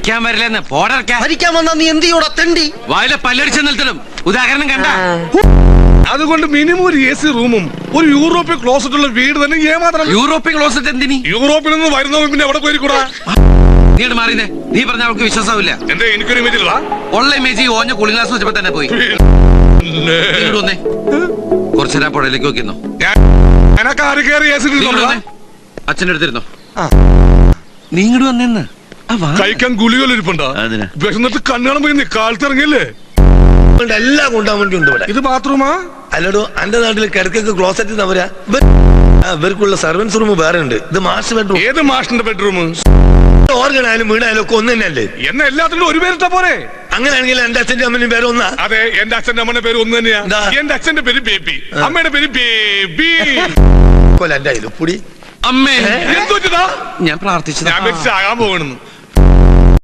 ഭരിക്കാൻ വരില്ലെന്ന് പോടർക്കാൻ ഭരിക്കാൻ വന്നാ നീ എന്ത് ചെയ്യൂടാ തെണ്ടി? വായിലെ പല്ലടിച്ച് നിർത്തലും ഉദാഹരണം കണ്ട. അതുകൊണ്ട് മിനിമം ഒരു AC റൂമും ഒരു യൂറോപ്യൻ ക്ലോസറ്റ് ഉള്ള വീട് തന്നെ ഏമാത്രം. European closet എന്തിനി? യൂറോപ്പിൽ നിന്ന് വരുന്നവൻ പിന്നെ എവിടെ പോയിരിക്കൂടാ? നീ മാറിയേ. നീ പറഞ്ഞ അവൾക്ക് വിശ്വാസമില്ല. എന്റെ എനിക്കൊരു ഇമേജ് ഇല്ല. ഉള്ള ഇമേജ് ഓഞ്ഞ കൂളിംഗ് ഗ്ലാസ് വെച്ചപ്പോ തന്നെ പോയി. വന്നേ കുറച്ചു നേരം പുഴയിലേക്ക് നോക്കിയിരുന്നോ? അച്ഛൻ്റെ അടുത്തിരുന്നോ? നീ ഇങ്ങോട്ട് വന്നേന്ന് കഴിക്കാൻ ഗുളികൾ ഇരിപ്പുണ്ടോ? വിശന്നിട്ട് കണ്ണാളം പോയി കാലത്തിറങ്ങിയല്ലേ? എല്ലാം കൊണ്ടാൻ വേണ്ടി ഉണ്ട് ഇവിടെ. ഇത് ബാത്റൂമാ? അല്ലടോ, എന്റെ നാട്ടിൽ കിടക്കൊക്കെ ക്ലോസറ്റ് ഇവർക്കുള്ള സർവൻസ് റൂം വേറെ ഉണ്ട്. ഇത് മാസ്റ്റർ ബെഡ്റൂം. ഏത് മാഷിന്റെ ബെഡ്റൂം? ഓർഗനായാലും വീണായാലും ഒക്കെ ഒന്ന് തന്നെയല്ലേ? എന്നെ എല്ലാത്തിനും ഒരു പേരിട്ടാ പോരെ? അങ്ങനെയാണെങ്കിൽ എന്റെ അച്ഛന്റെ അമ്മന്റെ പേര് ഒന്നാ? അതെ, എന്റെ അച്ഛന്റെ അമ്മന്റെ പേര് ഒന്ന് തന്നെയാ. എന്റെ അച്ഛന്റെ പേര് ബേബി, അമ്മയുടെ പേര് ബേബി. എന്റെ പുടി അമ്മേ എന്തുപറ്റിയതാ? ഞാൻ പ്രാർത്ഥിച്ചത് ഞാൻ വെച്ചാകാൻ പോകണെന്ന്.